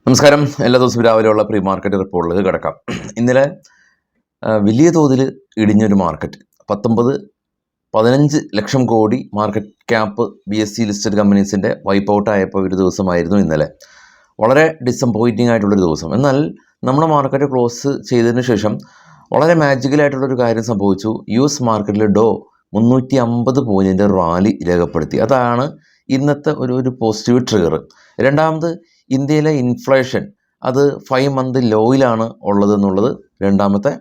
നമസ്കാരം. എല്ലാ ദിവസവും രാവിലെയുള്ള പ്രീ മാർക്കറ്റ് റിപ്പോർട്ടിലേക്ക് കിടക്കാം. ഇന്നലെ വലിയ തോതിൽ ഇടിഞ്ഞൊരു മാർക്കറ്റ് 15 ലക്ഷം കോടി മാർക്കറ്റ് ക്യാപ്പ് BSE ലിസ്റ്റഡ് കമ്പനീസിൻ്റെ വൈപ്പ് ഔട്ട് ആയപ്പോൾ ഒരു ദിവസമായിരുന്നു ഇന്നലെ. വളരെ ഡിസപ്പോയിൻറ്റിംഗ് ആയിട്ടുള്ളൊരു ദിവസം. എന്നാൽ നമ്മുടെ മാർക്കറ്റ് ക്ലോസ് ചെയ്തതിന് ശേഷം വളരെ മാജിക്കലായിട്ടുള്ളൊരു കാര്യം സംഭവിച്ചു. US മാർക്കറ്റിൽ ഡോ 350 പോയിൻറ്റിൻ്റെ റാലി രേഖപ്പെടുത്തി. അതാണ് ഇന്നത്തെ ഒരു പോസിറ്റീവ് ട്രിഗർ. രണ്ടാമത്, ഇന്ത്യയിലെ ഇൻഫ്ലേഷൻ അത് 5 മന്ത് ലോയിലാണ് ഉള്ളതെന്നുള്ളത് രണ്ടാമത്തെ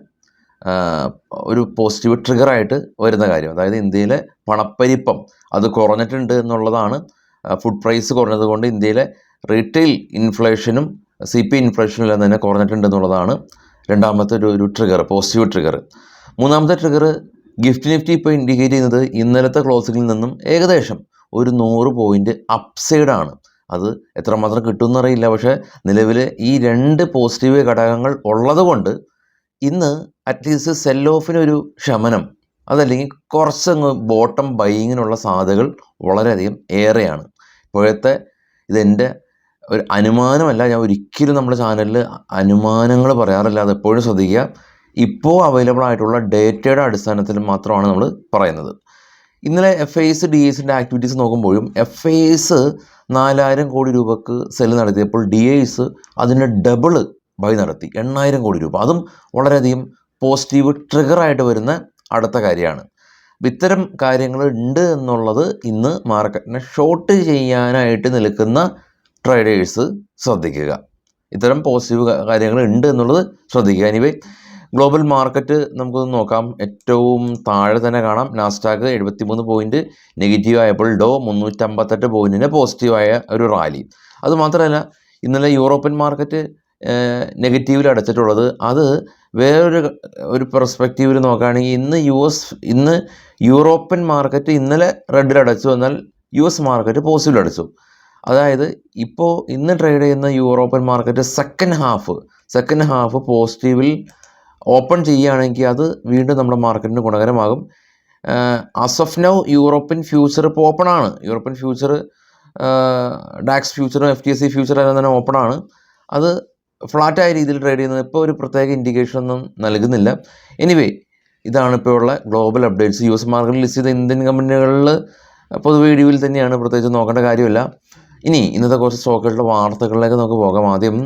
ഒരു പോസിറ്റീവ് ട്രിഗറായിട്ട് വരുന്ന കാര്യം. അതായത് ഇന്ത്യയിലെ പണപ്പെരുപ്പം അത് കുറഞ്ഞിട്ടുണ്ട് എന്നുള്ളതാണ്. ഫുഡ് പ്രൈസ് കുറഞ്ഞത് കൊണ്ട് ഇന്ത്യയിലെ റീറ്റെയിൽ ഇൻഫ്ലേഷനും CPI ഇൻഫ്ലേഷനും എല്ലാം തന്നെ കുറഞ്ഞിട്ടുണ്ട് എന്നുള്ളതാണ് രണ്ടാമത്തെ ഒരു ട്രിഗർ, പോസിറ്റീവ് ട്രിഗർ. മൂന്നാമത്തെ ട്രിഗർ, ഗിഫ്റ്റ് നിഫ്റ്റി ഇപ്പോൾ ഇൻഡിക്കേറ്റ് ചെയ്യുന്നത് ഇന്നലത്തെ ക്ലോസിങ്ങിൽ നിന്നും ഏകദേശം ഒരു 100 പോയിൻറ്റ് അപ്സൈഡാണ്. അത് എത്രമാത്രം കിട്ടുമെന്നറിയില്ല. പക്ഷേ നിലവിൽ ഈ രണ്ട് പോസിറ്റീവ് ഘടകങ്ങൾ ഉള്ളത് കൊണ്ട് ഇന്ന് അറ്റ്ലീസ്റ്റ് സെൽ ഓഫിനൊരു ശമനം, അതല്ലെങ്കിൽ കുറച്ചങ്ങ് ബോട്ടം ബൈയിങ്ങിനുള്ള സാധ്യതകൾ വളരെയധികം ഏറെയാണ്. ഇപ്പോഴത്തെ ഇതെൻ്റെ ഒരു അനുമാനമല്ല. ഞാൻ ഒരിക്കലും നമ്മുടെ ചാനലിൽ അനുമാനങ്ങൾ പറയാറില്ല. അത് എപ്പോഴും ശ്രദ്ധിക്കുക. ഇപ്പോൾ അവൈലബിൾ ആയിട്ടുള്ള ഡേറ്റയുടെ അടിസ്ഥാനത്തിൽ മാത്രമാണ് നമ്മൾ പറയുന്നത്. ഇന്നലെ FIs DIs ആക്ടിവിറ്റീസ് നോക്കുമ്പോഴും FIs 4000 കോടി രൂപക്ക് സെല് നടത്തിയപ്പോൾ DIs അതിൻ്റെ ഡബിള് ബൈ നടത്തി 8000 കോടി രൂപ. അതും വളരെയധികം പോസിറ്റീവ് ട്രിഗറായിട്ട് വരുന്ന അടുത്ത കാര്യമാണ്. ഇത്തരം കാര്യങ്ങൾ ഉണ്ട് എന്നുള്ളത് ഇന്ന് മാർക്കറ്റിനെ ഷോർട്ട് ചെയ്യാനായിട്ട് നിൽക്കുന്ന ട്രേഡേഴ്സ് ശ്രദ്ധിക്കുക. ഇത്തരം പോസിറ്റീവ് കാര്യങ്ങൾ ഉണ്ട് എന്നുള്ളത് ശ്രദ്ധിക്കുക. എനിവേ, ഗ്ലോബൽ മാർക്കറ്റ് നമുക്കൊന്ന് നോക്കാം. ഏറ്റവും താഴെ തന്നെ കാണാം നാസ്ഡാക്ക് 73 പോയിൻറ്റ് നെഗറ്റീവ് ആയപ്പോൾ ഡോ 358 പോയിൻറ്റിന് പോസിറ്റീവായ ഒരു റാലി. അതുമാത്രമല്ല, ഇന്നലെ യൂറോപ്യൻ മാർക്കറ്റ് നെഗറ്റീവിൽ അടച്ചിട്ടുള്ളത്. അത് വേറൊരു പെർസ്പെക്റ്റീവിൽ നോക്കുകയാണെങ്കിൽ ഇന്ന് യൂറോപ്യൻ മാർക്കറ്റ് ഇന്നലെ റെഡിൽ അടച്ചു, എന്നാൽ US മാർക്കറ്റ് പോസിറ്റീവിൽ അടച്ചു. അതായത് ഇപ്പോൾ ഇന്ന് ട്രേഡ് ചെയ്യുന്ന യൂറോപ്യൻ മാർക്കറ്റ് സെക്കൻഡ് ഹാഫ് പോസിറ്റീവിൽ ഓപ്പൺ ചെയ്യുകയാണെങ്കിൽ അത് വീണ്ടും നമ്മുടെ മാർക്കറ്റിന് ഗുണകരമാകും. As of now European future ഇപ്പോൾ ഓപ്പണാണ്. യൂറോപ്യൻ ഫ്യൂച്ചർ ഡാക്സ് ഫ്യൂച്ചറും FTSE ഫ്യൂച്ചർ എല്ലാം തന്നെ ഓപ്പണാണ്. അത് ഫ്ലാറ്റായ രീതിയിൽ ട്രേഡ് ചെയ്യുന്നത് ഇപ്പോൾ ഒരു പ്രത്യേക ഇൻഡിക്കേഷൻ ഒന്നും നൽകുന്നില്ല. എനിവേ, ഇതാണ് ഇപ്പോഴുള്ള ഗ്ലോബൽ അപ്ഡേറ്റ്സ്. US മാർക്കറ്റിൽ ലിസ്റ്റ് ചെയ്ത ഇന്ത്യൻ കമ്പനികളിൽ പൊതുവെ ഇടിവിൽ തന്നെയാണ്, പ്രത്യേകിച്ച് നോക്കേണ്ട കാര്യമില്ല. ഇനി ഇന്നത്തെ കുറച്ച് സ്റ്റോക്കുകളുടെ വാർത്തകളിലേക്ക് നമുക്ക് പോകാം. ആദ്യം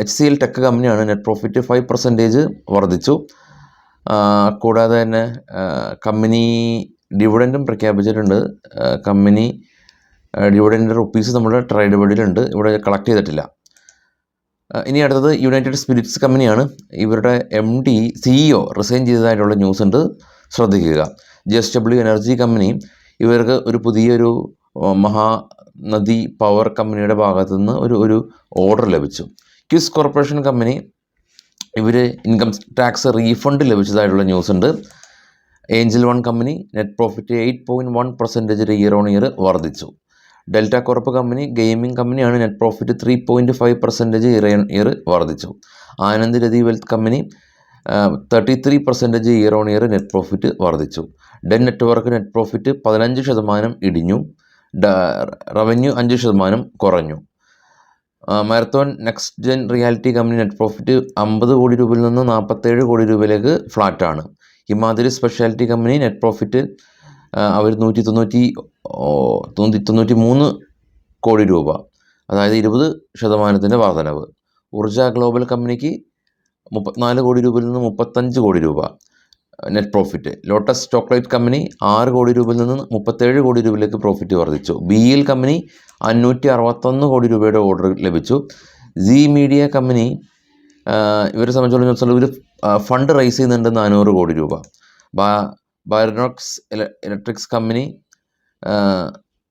HCL ടെക് കമ്പനിയാണ്. നെറ്റ് പ്രോഫിറ്റ് 5% വർദ്ധിച്ചു. കൂടാതെ തന്നെ കമ്പനി ഡിവിഡൻറ്റും പ്രഖ്യാപിച്ചിട്ടുണ്ട്. കമ്പനി ഡിവിഡൻറ്റ് റുപ്പീസ് നമ്മുടെ ട്രേഡബിളിലുണ്ട്, ഇവിടെ കളക്ട് ചെയ്തിട്ടില്ല. ഇനി അടുത്തത് യുണൈറ്റഡ് സ്പിരിറ്റ്സ് കമ്പനിയാണ്. ഇവരുടെ MD CEO റിസൈൻ ചെയ്തതായിട്ടുള്ള ന്യൂസ് ഉണ്ട്, ശ്രദ്ധിക്കുക. JSW എനർജി കമ്പനി, ഇവർക്ക് ഒരു പുതിയൊരു മഹാനദി പവർ കമ്പനിയുടെ ഭാഗത്തു നിന്ന് ഒരു ഓർഡർ ലഭിച്ചു. ക്വിസ് കോർപ്പറേഷൻ കമ്പനി, ഇവർ ഇൻകം ടാക്സ് റീഫണ്ട് ലഭിച്ചതായിട്ടുള്ള ന്യൂസ് ഉണ്ട്. Angel One company net profit 8.1% year on year വർദ്ധിച്ചു. ഡെൽറ്റ കോർപ്പ് കമ്പനി ഗെയിമിംഗ് കമ്പനിയാണ്. Net profit 3.5% year on year വർദ്ധിച്ചു. Anand Rathi Wealth company 33% year on year net profit വർദ്ധിച്ചു. Den Network net profit 15% ഇടിഞ്ഞു. Revenue 5% കുറഞ്ഞു. Marathon Nextgen Realty company net profit 50 കോടി രൂപയിൽ നിന്ന് 47 കോടി രൂപയിലേക്ക് ഫ്ലാറ്റാണ്. Himadri Speciality company net profit അവർ 193 കോടി രൂപ, അതായത് 20% വർധനവ്. ഊർജ ഗ്ലോബൽ കമ്പനിക്ക് 34 കോടി രൂപയിൽ നിന്ന് 35 കോടി രൂപ net profit. Lotus chocolate company 6 കോടി രൂപയിൽ നിന്ന് 37 കോടി രൂപയിലേക്ക് പ്രോഫിറ്റ് വർദ്ധിച്ചു. BEL കമ്പനി 561 കോടി രൂപയുടെ ഓർഡർ ലഭിച്ചു. സി മീഡിയ കമ്പനി, ഇവരെ സംബന്ധിച്ചിടത്തോളം ഇവർ ഫണ്ട് റൈസ് ചെയ്യുന്നുണ്ട് 400 കോടി രൂപ. ബൈറോക്സ് ഇലക്ട്രിക്സ് കമ്പനി,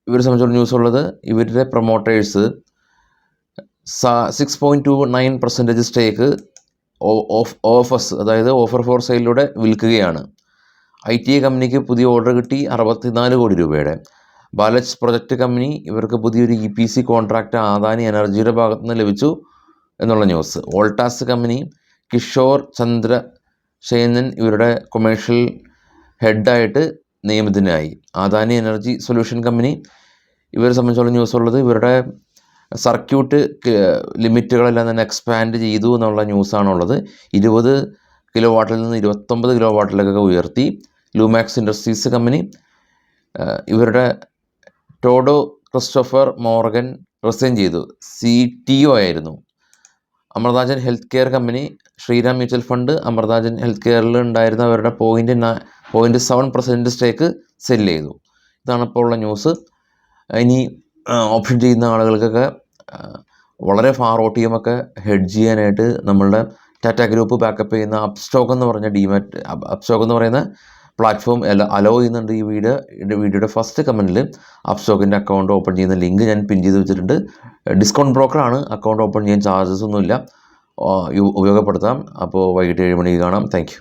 ഇവരെ സംബന്ധിച്ചുള്ള ന്യൂസ് ഉള്ളത്, ഇവരുടെ പ്രൊമോട്ടേഴ്സ് 6.29% സ്റ്റേക്ക് ഓഫേഴ്സ്, അതായത് ഓഫർ ഫോർ സെയിലൂടെ വിൽക്കുകയാണ്. ITA കമ്പനിക്ക് പുതിയ ഓർഡർ കിട്ടി 64 കോടി രൂപയുടെ. ബാലച്ച് പ്രൊജക്റ്റ് കമ്പനി, ഇവർക്ക് പുതിയൊരു EPC കോൺട്രാക്റ്റ് അദാനി എനർജിയുടെ ഭാഗത്തു നിന്ന് ലഭിച്ചു എന്നുള്ള news. Voltas company Kishore Chandra ശേനൻ ഇവരുടെ കൊമേഴ്ഷ്യൽ ഹെഡായിട്ട് നിയമിതനായി. അദാനി എനർജി സൊല്യൂഷൻ കമ്പനി, ഇവരെ സംബന്ധിച്ചുള്ള ന്യൂസ് ഉള്ളത്, ഇവരുടെ സർക്യൂട്ട് ലിമിറ്റുകളെല്ലാം തന്നെ എക്സ്പാൻഡ് ചെയ്തു എന്നുള്ള ന്യൂസാണുള്ളത്. 20 കിലോ വാട്ടിൽ നിന്ന് 29 കിലോ വാട്ടിലേക്കൊക്കെ ഉയർത്തി. ലൂമാക്സ് ഇൻഡസ്ട്രീസ് കമ്പനി ഇവരുടെ ടോഡോ ക്രിസ്റ്റോഫർ മോർഗൻ റിസൈൻ ചെയ്തു. CTO ആയിരുന്നു. Amrutanjan Health Care company, Shriram Mutual Fund Amrutanjan Health കെയറിൽ ഉണ്ടായിരുന്ന അവരുടെ 0.7% സ്റ്റേക്ക് സെല് ചെയ്തു. ഇതാണ് ഇപ്പോൾ ഉള്ള ന്യൂസ്. ഇനി ഓപ്ഷൻ ചെയ്യുന്ന ആളുകൾക്കൊക്കെ വളരെ ഫാർ OTM ഒക്കെ ഹെഡ്ജ് ചെയ്യാനായിട്ട് നമ്മളുടെ ടാറ്റ ഗ്രൂപ്പ് ബാക്കപ്പ് ചെയ്യുന്ന അപ്സ്റ്റോക്ക് എന്ന് പറഞ്ഞ അപ്സ്റ്റോക്ക് എന്ന് പറയുന്ന പ്ലാറ്റ്ഫോം അലോ ചെയ്യുന്നുണ്ട്. ഈ വീഡിയോയുടെ ഫസ്റ്റ് കമൻറ്റിൽ അപ്സ്റ്റോക്കിൻ്റെ അക്കൗണ്ട് ഓപ്പൺ ചെയ്യുന്ന ലിങ്ക് ഞാൻ പിൻ ചെയ്ത് വെച്ചിട്ടുണ്ട്. ഡിസ്കൗണ്ട് ബ്രോക്കറാണ്. അക്കൗണ്ട് ഓപ്പൺ ചെയ്യാൻ ചാർജസ് ഒന്നുമില്ല. ഉപയോഗപ്പെടുത്താം. അപ്പോൾ വൈകിട്ട് 7 മണിക്ക് കാണാം. Thank you.